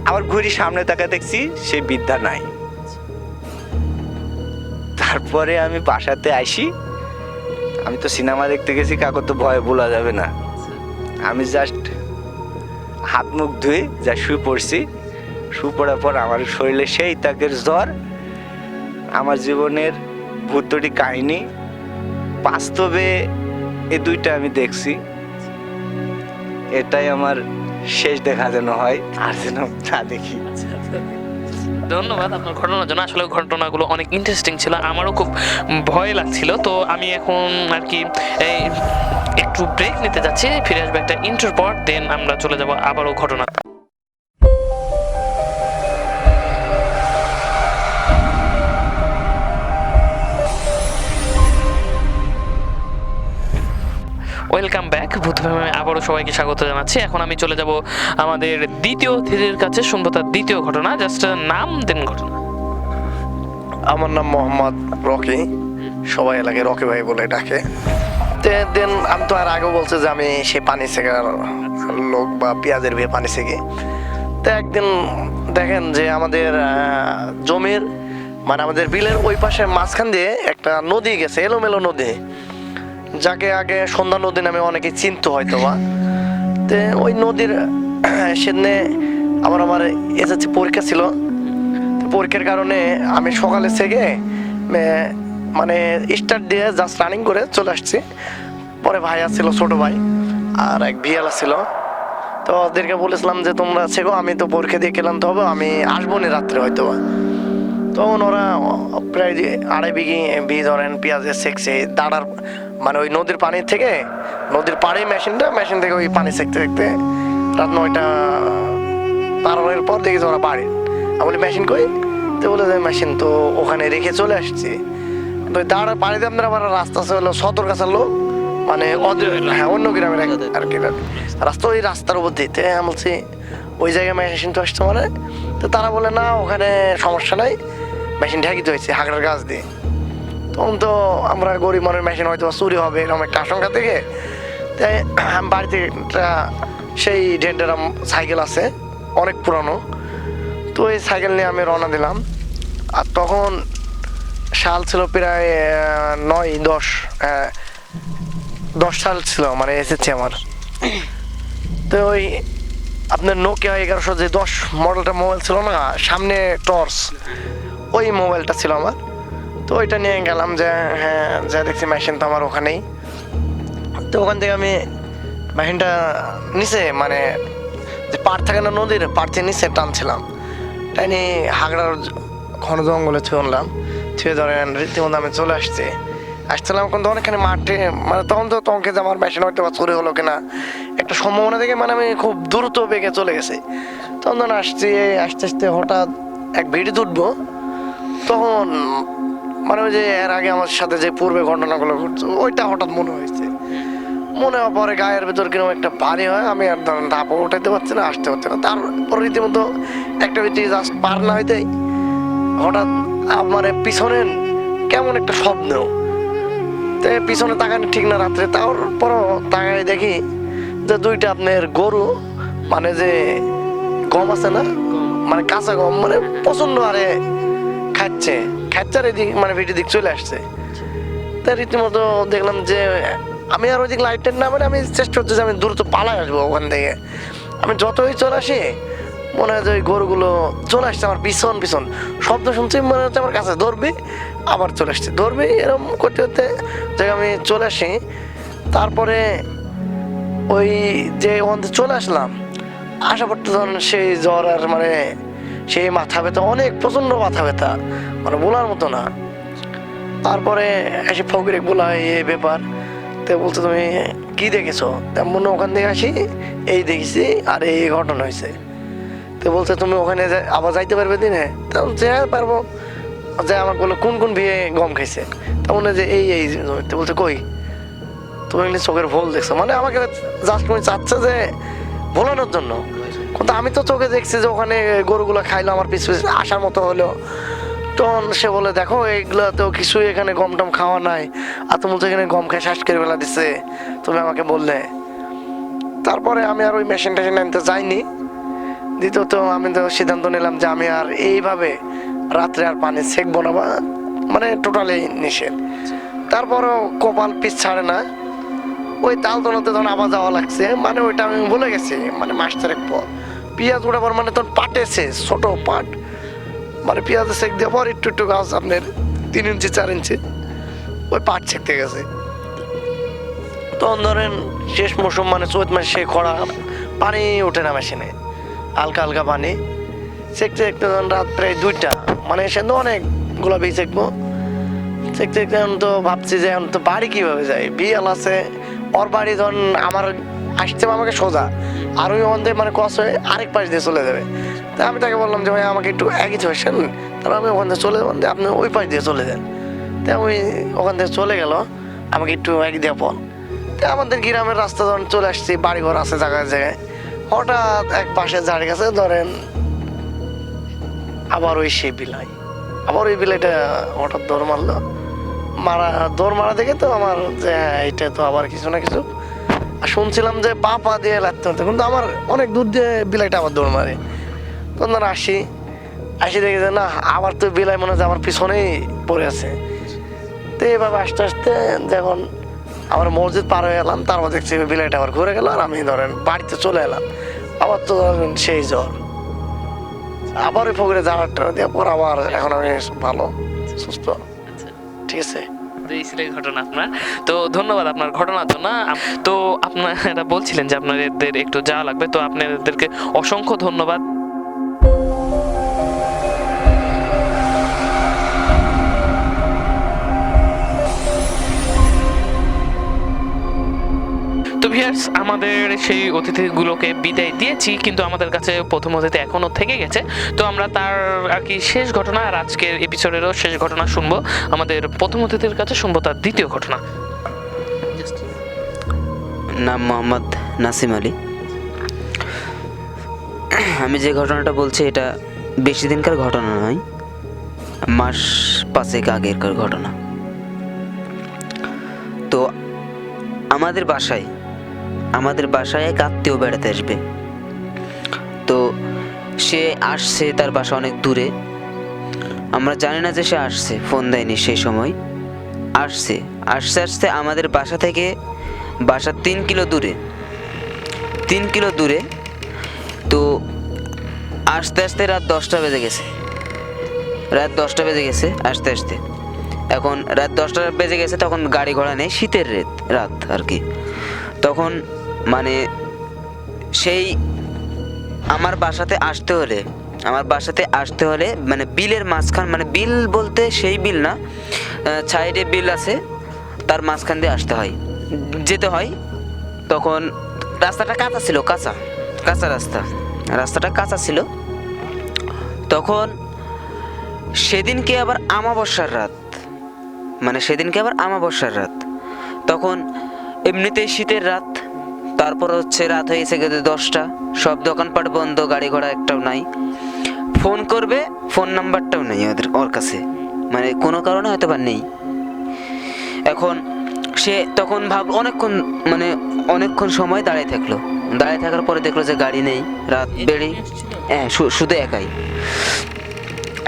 আবার ঘুরি, সামনে তাকায় দেখছি সেই বৃদ্ধা নাই। তারপরে আমি বাসাতে আসি, আমি তো সিনেমা দেখতে গেছি, কাকু তো ভয়ে বলা যাবে না। আমি জাস্ট হাত মুখ ধুয়ে যা শুয়ে পড়ছি। শুয়ে পড়ার পর আমার শরীরে সেই তাকের জ্বর। আমার জীবনের ভূতটি কাহিনী বাস্তবে এই দুইটা আমি দেখছি। এটাই আমার শেষ দেখা যেন হয়, আর যেন না দেখি। ধন্যবাদ আপনার ঘটনার জন্য। আসলে ঘটনাগুলো অনেক ইন্টারেস্টিং ছিল, আমারও খুব ভয় লাগছিল। তো আমি এখন আর কি এই একটু ব্রেক নিতে যাচ্ছি, ফিরে আসবো একটা ইন্টার পর, দেন আমরা চলে যাব আবারও ঘটনা। ওয়েলকাম ব্যাক ভূতভূমি, আবারও সবাইকে স্বাগত জানাচ্ছি। এখন আমি চলে যাব আমাদের দ্বিতীয় অতিথির কাছে, শুনবো তার দ্বিতীয় ঘটনা। জাস্ট নাম দেন ঘটনা। আমার নাম মোহাম্মদ রকি, সবাই এলাকায় রকি ভাই বলে ডাকে। দেন আমি তো আর আগেও বলছি যে আমি সেই পানি সেকার লোক বা পেঁয়াজের বিয়ে পানি সেকি। তো একদিন দেখেন যে আমাদের জমির মানে আমাদের বিলের ওই পাশে মাঝখান দিয়ে একটা নদী গেছে, এলোমেলো নদী, যাকে আগে সন্ধ্যা নদী নামে অনেকে চিনতো হয়তো বা। তো ওই নদীর সেদিনে আমার এসএসসি পরীক্ষা ছিল। পরীক্ষার কারণে আমি সকালে থেকে মানে স্টার্ট দিয়ে জাস্ট রানিং করে চলে আসছি। পরে ভাই আসছিল, ছোট ভাই, আর এক ভিয়াল ছিল। তো ওদেরকে বলেছিলাম যে তোমরা শেখো, আমি তো পরীক্ষা দিয়ে ক্লান্ত হবে, আমি আসবো না রাত্রে হয়তো বা। তখন ওরা প্রায় 2.5 বিঘি ধরেন পেঁয়াজের সেকছে দাঁড়ার মানে ওই নদীর পানি থেকে, নদীর পাড়ে মেশিন থেকে ওই পানি সেকতে দেখতে রাত 9টা পারের পর দেখি ওরা বাড়ি। আমি বলি মেশিন কই? তো বলে যে মেশিন তো ওখানে রেখে চলে আসছি। তো দাঁড়ার পানিতে আপনার আবার রাস্তা হলো সতর কাছার লোক, মানে হ্যাঁ অন্য গ্রামের আর কি রাস্তা, ওই রাস্তার উপর দিতে আমি বলছি ওই জায়গায় মেশিন তো আসছে মানে। তো তারা বলে না ওখানে সমস্যা নাই, মেশিন ঢাকিতে হয়েছে হাগড়ার গাছ দিয়ে। তখন তো আমরা গরিব মানুষের মেশিন হয়তো চুরি হবে এরকম একটা আশঙ্কা থেকে, তাই বাড়িতে একটা সেই ডেন্টারাম সাইকেল আছে অনেক পুরানো। তো এই সাইকেল নিয়ে আমি রওনা দিলাম। আর তখন সাল ছিল প্রায় 9-10 সাল ছিল মানে এসেছে আমার। তো ওই আপনার নোকিয়া 1100 যে 10 মডেলটা মোবাইল ছিল না, সামনে টর্চ, ওই মোবাইলটা ছিল আমার। তো ওইটা নিয়ে গেলাম, যে হ্যাঁ যা দেখছি মেশিন তো আমার ওখানেই। তো ওখান থেকে আমি মেশিনটা নিচে মানে যে পাড় থাকে না নদীর, পাড় থেকে নিচে টানছিলাম, তাই নিয়ে হাগড়ার ঘন জঙ্গলে ছুঁলাম, ছুঁয়ে ধরেন রীতিমতো আমি চলে আসছিলাম কিন্তু অনেকখানি মাঠে, মানে তখন তো তখনকে যে আমার মেশিন হয়তো বা চুরি হলো কিনা একটা সম্ভাবনা থেকে মানে আমি খুব দ্রুত বেগে চলে গেছি। তখন আসছি, আস্তে আস্তে হঠাৎ এক ভিড়ি উঠবো, তখন মানে ওই যে এর আগে আমার সাথে যে পূর্বে ঘটনাগুলো ঘটছে ওইটা হঠাৎ মনে হয়েছে। মনে হওয়ার পরে গায়ের ভেতর কিরকম একটা ভারী হয়, আমি আর ধরেন ধাপও উঠাইতে পারছি না, আসতে পারছি না। তারপর রীতিমতো একটা ভিতরে জাস্ট পার না হইতেই হঠাৎ আমার পিছনে কেমন একটা শব্দ। তো পিছনে তাকানি ঠিক না রাত্রে, তারপরও তাকাই দেখি যে দুইটা আপনার গরু, মানে যে গম আছে না, মানে কাঁচা গম, মানে প্রচন্ড আরে খাচ্ছে আর এদিক মানে ভিডিও দিক চলে আসছে। তা রীতিমতো দেখলাম যে আমি আর ওই দিক লাইটের না, মানে আমি চেষ্টা করছি যে আমি দ্রুত পালাই আসবো ওখান থেকে। আমি যতই চলে আসি মনে হয় যে ওই গরুগুলো চলে আসছে আমার পিছন শব্দ শুনছি, মনে হচ্ছে আমার কাছে ধরবে, আবার চলে আসছে ধরবে, এরকম করতে করতে জায়গা আমি চলে আসি। তারপরে ওই যে ওখান থেকে চলে আসলাম, আসার পর তো ধরেন সেই জ্বর আর মানে সেই মাথা ব্যথা, অনেক প্রচণ্ড মাথা ব্যথা, মানে বলার মতো না। তারপরে এসে ফকিরে বলা হয় এই ব্যাপার। তো বলছে তুমি কি দেখেছো? তেমন ওখান থেকে আসি, এই দেখেছি আর এই ঘটনা হয়েছে। তো বলছে তুমি ওখানে আবার যাইতে পারবে দিনে? তা বলছে হ্যাঁ পারবো। যে আমাকে বললো কোন কোন বিয়ে গম খাইছে? তা মনে যে এই তো বলছে কই তুমি এগুলি চোখের ভুল দেখছো, মানে আমাকে জাস্ট তুমি চাচ্ছে যে ভোলানোর জন্য। কিন্তু আমি তো চোখে দেখছি যে ওখানে গরুগুলো খাইলো, আমার পিছু পিছু আসার মতো হলো। তখন সে বলে দেখো এইগুলো তো কিছুই এখানে গম টম খাওয়া নাই, আর তুমি তো এখানে গম খেয়ে শ্বাস করে ফেলা দিচ্ছে, তুমি আমাকে বললে। তারপরে আমি আর ওই মেশিন টেশিন আনতে যাইনি। দ্বিতীয়ত আমি তো সিদ্ধান্ত নিলাম যে আমি আর এইভাবে রাত্রে আর পানি সেকবো না, বা মানে টোটালি নিষেধ। তারপরও কপাল পিছ ছাড়ে না, ওই তালতলাতে তখন আবার যাওয়া লাগছে, মানে ওইটা আমি ভুলে গেছি, মানে মাস চারেক পর পেঁয়াজ উঠাবার মানে তখন পাটেছে ছোট পাট, মানে পেঁয়াজ সেক দেওয়ার পর একটু একটু গাছ আপনার 3 ইঞ্চি 4 ইঞ্চি ওই পাট সেকতে গেছে। তখন ধরেন শেষ মৌসুম, মানে চৈত মাসে সেই খরা, পানি ওঠে না মেশিনে, হালকা হালকা পানি সেকতে সেকতে তখন রাত প্রায় 2টা, মানে সে তো অনেকগুলো বীজ সেকবো। সেকতে সেকতে এখন তো ভাবছি যে এখন তো বাড়ি কীভাবে যায়, বিয়াল আছে, ওর বাড়ি ধরুন আমার আসতে আমাকে সোজা, আর ওই ওখান থেকে মানে ক্রস হয়ে আরেক পাশ দিয়ে চলে যাবে। তা আমি তাকে বললাম যে ভাই আমাকে একটু একই চয়েছেন, তাহলে আমি ওখান থেকে চলে যাবেন, আপনি ওই পাশ দিয়ে চলে যান। তা ওই ওখান থেকে চলে গেল, আমাকে একটু এক দিয়ে পল। তা আমাদের গ্রামের রাস্তা যখন চলে আসছি, বাড়িঘর আছে জায়গায় জায়গায়, হঠাৎ এক পাশে ঝাড়ি গেছে ধরেন আবার ওই সেই বিলাই, আবার ওই বিলাইটা হঠাৎ দৌড় মারলো। দৌড় মারা দেখে তো আমার যে হ্যাঁ এটা তো আবার কিছু না কিছু, আর শুনছিলাম যে পা দিয়ে লাগতে হতো, কিন্তু আমার অনেক দূর দিয়ে বিলাইটা আবার দৌড় মারে। তখন আসি দেখি যে না, আবার তো বিলাই মনে হচ্ছে আমার পিছনেই পড়ে আছে। তো এইভাবে আস্তে আস্তে যখন আমার মসজিদ পার হয়ে এলাম, তারপর দেখছি বিলাইটা আবার ঘুরে গেল, আর আমি ধরেন বাড়িতে চলে এলাম। আবার তো ধরেন সেই জ্বর, আবার ওই পুকুরে জানাটা দিয়ে পর আবার এখন আমি ভালো সুস্থ, ঠিক আছে। তো এই ছিল ঘটনা আপনার। তো ধন্যবাদ আপনার ঘটনার জন্য। তো আপনারা বলছিলেন যে আপনাদের একটু যাওয়া লাগবে, তো আপনাদেরকে অসংখ্য ধন্যবাদ। তো ভিউয়ার্স, আমাদের সেই অতিথিগুলোকে বিদায় দিয়েছি, কিন্তু আমাদের কাছে প্রথম অতিথি এখনো থেকে গেছে। তো আমরা তার আর কি শেষ ঘটনা, আর আজকের এপিসোডেরও শেষ ঘটনা শুনবো আমাদের প্রথম অতিথির কাছে, শুনবো তার দ্বিতীয় ঘটনা। নাম মোহাম্মদ নাসিম আলী। আমি যে ঘটনাটা বলছি এটা বেশি দিনকার ঘটনা নয়, মাস 5 আগেরকার ঘটনা। তো আমাদের বাসায় এক আত্মীয় বেড়াতে আসবে। তো সে আসছে, তার বাসা অনেক দূরে, আমরা জানি না যে সে আসছে, ফোন দেয়নি সেই সময়। আসছে আমাদের বাসা থেকে 3 কিলো দূরে। তো আস্তে আস্তে রাত 10টা বেজে গেছে আস্তে আস্তে। এখন রাত 10টা বেজে গেছে, তখন গাড়ি ঘোড়া নেই, শীতের রাত আর কি। তখন মানে সেই আমার বাসাতে আসতে হলে মানে বিলের মাঝখান, মানে বিল বলতে সেই বিল না, সাইডে বিল আছে, তার মাঝখান দিয়ে যেতে হয়। তখন রাস্তাটা কাঁচা ছিল, কাঁচা রাস্তাটা কাঁচা ছিল। তখন সেদিনকে আবার আমাবস্যার রাত, তখন এমনিতেই শীতের রাত, তারপর হচ্ছে রাত হয়েছে গেছে 10টা, সব দোকানপাট বন্ধ, গাড়ি ঘোড়া একটাও নাই। ফোন করবে, ফোন নাম্বারটাও নেই ওর কাছে, মানে কোনো কারণে হয়তো বা নেই। এখন সে তখন অনেকক্ষণ সময় দাঁড়িয়ে থাকার পরে দেখলো যে গাড়ি নেই, রাত বেড়ে শুধু একাই,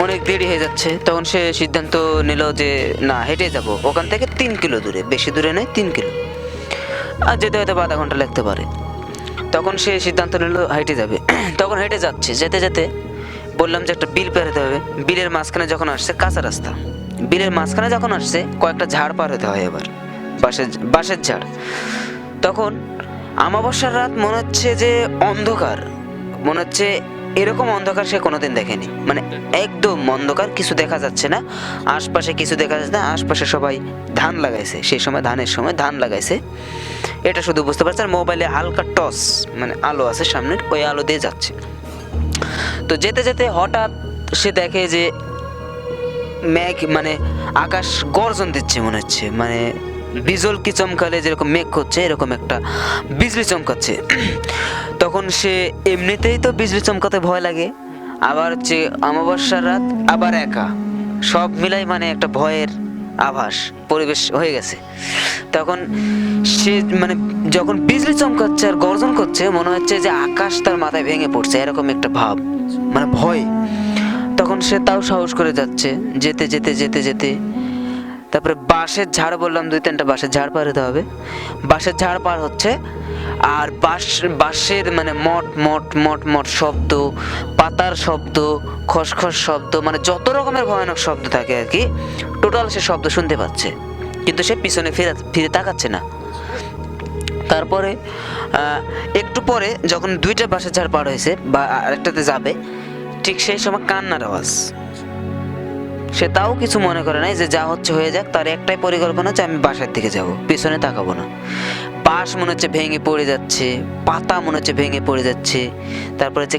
অনেক দেরি হয়ে যাচ্ছে। তখন সে সিদ্ধান্ত নিল যে না, হেঁটে যাব ওখান থেকে 3 কিলো দূরে, বেশি দূরে নয়, 3 কিলো, আর যেতে হয়তো আধা ঘন্টা লাগতে পারে। তখন সে সিদ্ধান্ত নিল হেঁটে যাবে। তখন হেঁটে যাচ্ছে, যেতে বললাম যে একটা বিল পেরোতে হবে। বিলের মাঝখানে যখন আসছে, কাঁচা রাস্তা, বিলের মাঝখানে যখন আসছে কয়েকটা ঝাড় পার হতে হয়, আবার বাঁশের ঝাড়। তখন আমাবস্যার রাত, মনে হচ্ছে যে অন্ধকার, মনে হচ্ছে এরকম অন্ধকার সে কোনোদিন দেখেনি, মানে একদম অন্ধকার, কিছু দেখা যাচ্ছে না, আশপাশে কিছু দেখা যাচ্ছে না, আশপাশে সবাই ধান লাগাইছে, সেই সময় ধানের সময় ধান লাগাইছে, এটা শুধু বুঝতে পারছে। আর মোবাইলে হালকা টর্চ মানে আলো আছে সামনের, ওই আলো দিয়ে যাচ্ছে। তো যেতে যেতে হঠাৎ সে দেখে যে মেঘ মানে আকাশ গর্জন দিচ্ছে মনে হচ্ছে, মানে বিজল কি চমকালে যেরকম মেঘ হচ্ছে এরকম একটা বিজলি চমকাচ্ছে। তখন সে এমনিতেই তো বিজলি চমকাতে ভয় লাগে, আবার হচ্ছে অমাবস্যার রাত, আবার একা, সব মিলাই মানে একটা ভয়ের আভাস পরিবেশ হয়ে গেছে। তখন সে মানে যখন বিজলি চমকাচ্ছে আর গর্জন করছে মনে হচ্ছে যে আকাশ তার মাথায় ভেঙে পড়ছে, এরকম একটা ভাব, মানে ভয়। তখন সে তাও সাহস করে যাচ্ছে, যেতে যেতে যেতে যেতে তারপরে বাঁশের ঝাড়, বললাম 2-3টা বাঁশের ঝাড় পার হতে হবে, বাঁশের ঝাড় পার হচ্ছে। আর বাঁশের মানে মট মট মট মট শব্দ, পাতার শব্দ, খসখস শব্দ, মানে যত রকমের ভয়ানক শব্দ থাকে আর কি, টোটাল সে শব্দ শুনতে পাচ্ছে, কিন্তু সে পিছনে ফিরে তাকাচ্ছে না। তারপরে একটু পরে যখন 2টা বাঁশের ঝাড় পার হয়েছে বা আরেকটাতে যাবে, ঠিক সেই সময় কান্নার আওয়াজ। সে তাও কিছু মনে করে নাই, যে যা হচ্ছে হয়ে যাক, তার একটাই পরিকল্পনা যে আমি বাসার দিকে যাব, পিছনে তাকাবো না। বাঁশ মনে হচ্ছে ভেঙে পড়ে যাচ্ছে, পাতা মনে হচ্ছে ভেঙে পড়ে যাচ্ছে, তারপরে যে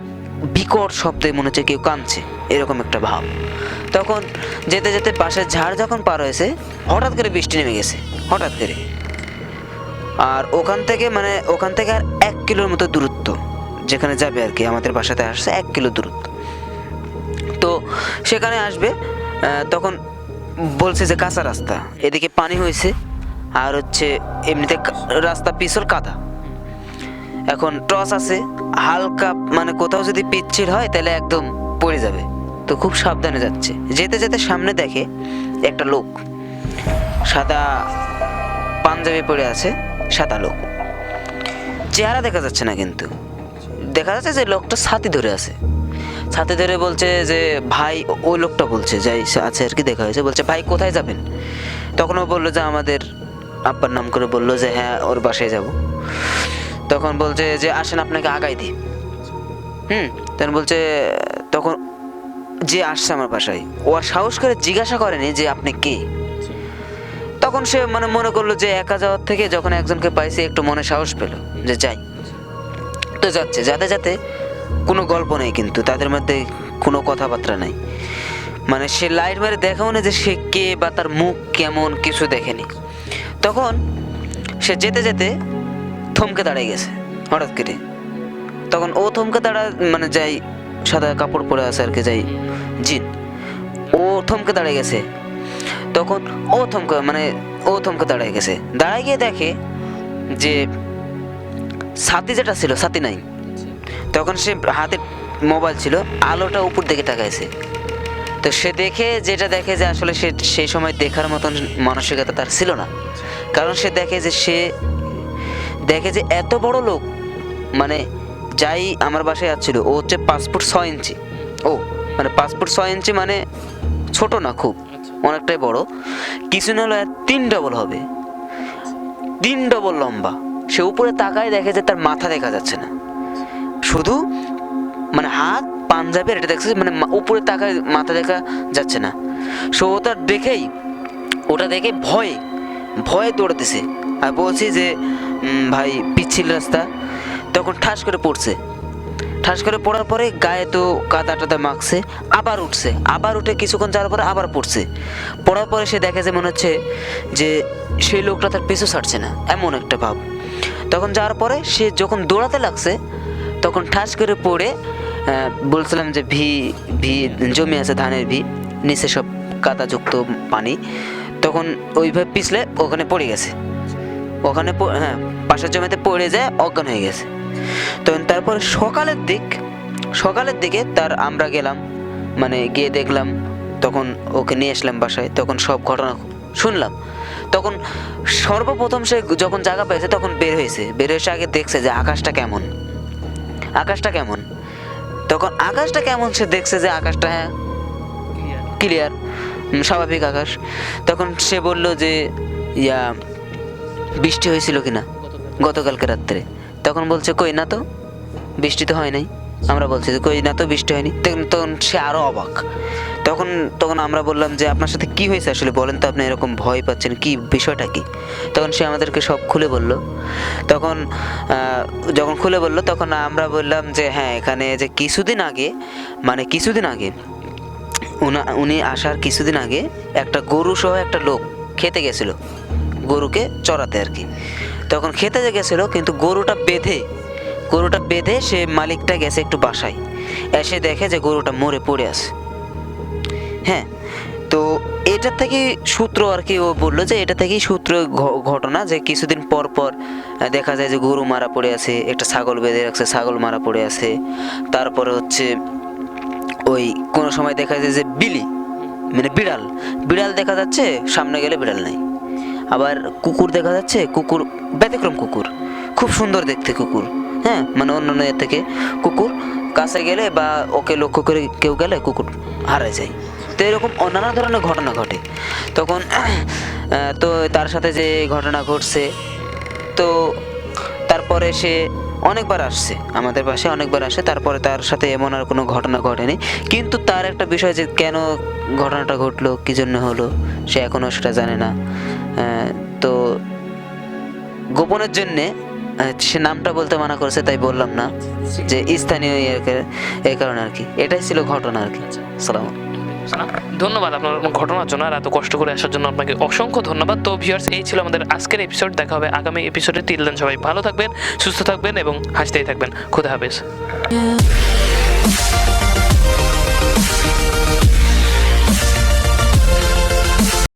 বিকট শব্দে মনে হচ্ছে কেউ কাঁদছে, এরকম একটা ভাব। তখন যেতে যেতে বাঁশের ঝাড় যখন পার হয়েছে, হঠাৎ করে বৃষ্টি নেমে গেছে, হঠাৎ করে। আর ওখান থেকে আর 1 কিলোর মতো দূরত্ব যেখানে যাবে আর কি, আমাদের বাসাতে আসছে 1 কিলো দূরত্ব। তো সেখানে আসবে, তখন বলছে যে কাঁচা রাস্তা, এদিকে পানি হয়েছে, আর হচ্ছে এমনিতে রাস্তা পিছল কাদা। এখন টস আছে হালকা, মানে কোথাও যদি পিচ্ছিল হয় তাহলে একদম পড়ে যাবে, তো খুব সাবধানে যাচ্ছে। যেতে যেতে সামনে দেখে একটা লোক সাদা পাঞ্জাবি পরে আছে, সাদা লোক, চেহারা দেখা যাচ্ছে না, কিন্তু দেখা যাচ্ছে যে লোকটা ছাতি ধরে আছে, ছাতি ধরে বলছে যে ভাই, ওই লোকটা বলছে যাই আছে আর কি, দেখা হয়েছে, বলছে ভাই কোথায় যাবেন? তখন ও বললো যে আমাদের আব্বার নাম করে বললো যে হ্যাঁ ওর বাসায় যাব। তখন বলছে যে আসেন আপনাকে আগাই দিই। তখন বলছে, তখন যে আসছে আমার বাসায় ও আর সাহস করে জিজ্ঞাসা করেনি যে আপনি কে। তখন সে মানে মনে করলো যে একা যাওয়ার থেকে যখন একজনকে পাইছে একটু মনে সাহস পেল যে যাই। তো যাচ্ছে, যাতে যাতে কোনো গল্প নেই, কিন্তু তাদের মধ্যে কোনো কথাবার্তা নাই, মানে সে লাইট মারে দেখাও না যে সে কে বা তার মুখ কেমন, কিছু দেখেনি। তখন সে যেতে যেতে থমকে দাঁড়িয়ে গেছে হঠাৎ করে। তখন ও থমকে মানে যাই সাদা কাপড় পরে আছে আর কি, যাই জিন, ও থমকে দাঁড়িয়ে গেছে। তখন ও থমকে দাঁড়িয়ে গেছে, দাঁড়ায় গিয়ে দেখে যে ছাতি যেটা ছিল ছাতি নাই। তখন সে হাতে মোবাইল ছিল, আলোটা উপর দিকে তাকাইছে। তো সে যেটা দেখে যে আসলে সে সেই সময় দেখার মতন মানসিকতা তার ছিল না, কারণ সে দেখে যে এত বড় লোক, মানে যাই আমার বাসায় আসছিল ও হচ্ছে 5 ফুট 6 ইঞ্চি, ও মানে 5 ফুট 6 ইঞ্চি, মানে ছোট না, খুব অনেকটাই বড়, কিছু না হলে 3 ডবল হবে, 3 ডবল লম্বা। সে উপরে তাকায় দেখে যে তার মাথা দেখা যাচ্ছে না, শুধু মানে হাত পাঞ্জাবের এটা দেখছে, মানে উপরে তাকায় মাথা দেখা যাচ্ছে না। সো ওটা দেখে ভয়ে দৌড়াতেছে আর বলছি যে ভাই পিচ্ছিল রাস্তা। তখন ঠাস করে পড়ার পরে গায়ে তো কাদা টাদা মাখছে, আবার উঠে কিছুক্ষণ যাওয়ার পরে আবার পড়ার পরে সে দেখে যে মনে হচ্ছে যে সেই লোকটা তার পিছু ছাড়ছে না, এমন একটা ভাব। তখন যাওয়ার পরে সে যখন দৌড়াতে লাগছে, তখন ঠাস করে পড়ে, বলছিলাম যে ভি জমি আছে, ধানের ভি, নিচে সব কাদাযুক্ত পানি, তখন ওইভাবে পিছলে ওখানে পড়ে গেছে, পাশের জমিতে পড়ে যায়, অজ্ঞান হয়ে গেছে। তখন তারপরে সকালের দিকে আমরা গেলাম, মানে গিয়ে দেখলাম, তখন ওকে নিয়ে আসলাম বাসায়, তখন সব ঘটনা শুনলাম। তখন সর্বপ্রথম সে যখন জায়গা পেয়েছে তখন বের হয়েছে আগে দেখছে যে আকাশটা কেমন, তখন আকাশটা কেমন সে দেখছে যে আকাশটা হ্যাঁ ক্লিয়ার, স্বাভাবিক আকাশ। তখন সে বলল যে বৃষ্টি হয়েছিল কিনা গতকালকে রাত্রে। তখন বলছে কই না তো, বৃষ্টি তো হয় নাই। আমরা বলছি যে কই না তো বৃষ্টি হয়নি। তখন সে আরো অবাক। তখন তখন আমরা বললাম যে আপনার সাথে কি হয়েছে আসলে বলেন তো, আপনি এরকম ভয় পাচ্ছেন, কি বিষয়টা কি? তখন সে আমাদেরকে সব খুলে বলল। তখন যখন খুলে বলল তখন আমরা বললাম যে হ্যাঁ, এখানে যে কিছুদিন আগে উনি আসার কিছুদিন আগে একটা গরু সহ একটা লোক খেতে গেছিল, গরুকে চড়াতে আর কি। তখন খেতে যে গেছিলো, কিন্তু গরুটা বেঁধে সে মালিকটা গেছে একটু বাসায়, এসে দেখে যে গরুটা মরে পড়ে আছে। হ্যাঁ, তো এটা থেকে সূত্র আর কি, ও বললো যে এটা থেকেই সূত্র ঘটনা যে কিছুদিন পর পর দেখা যায় যে গরু মারা পড়ে আছে, একটা ছাগল বেঁধে রাখছে, ছাগল মারা পড়ে আছে। তারপরে হচ্ছে ওই কোনো সময় দেখা যায় যে বিড়াল দেখা যাচ্ছে, সামনে গেলে বিড়াল নাই। আবার কুকুর দেখা যাচ্ছে, কুকুর ব্যতিক্রম কুকুর, খুব সুন্দর দেখতে কুকুর। হ্যাঁ, মানে অন্য এর থেকে কুকুর কাছে গেলে বা ওকে লক্ষ্য করে কেউ গেলে কুকুর হারায় যায়। তো এরকম নানা ধরনের ঘটনা ঘটে। তখন তো তার সাথে যে ঘটনা ঘটছে, তো তারপরে সে অনেকবার আসছে আমাদের পাশে, অনেকবার আসে। তারপরে তার সাথে এমন আর কোনো ঘটনা ঘটেনি। কিন্তু তার একটা বিষয় যে কেন ঘটনাটা ঘটলো, কী জন্য হলো, সে এখনও সেটা জানে না। তো গোপনের জন্যে সে নামটা বলতে মানা করেছে, তাই বললাম না, যে স্থানীয় এই কারণে আর কি। এটাই ছিল ঘটনা আর কি। সালাম। ধন্যবাদ আপনার ঘটনার জন্য আর এত কষ্ট করে আসার জন্য আপনাকে অসংখ্য ধন্যবাদ। তো ভিউয়ার্স, এই ছিল আমাদের আজকের এপিসোড। দেখা হবে আগামী এপিসোডে। টিল দেন সবাই ভালো থাকবেন, সুস্থ থাকবেন এবং হাসতেই থাকবেন। খুদা হাফেজ।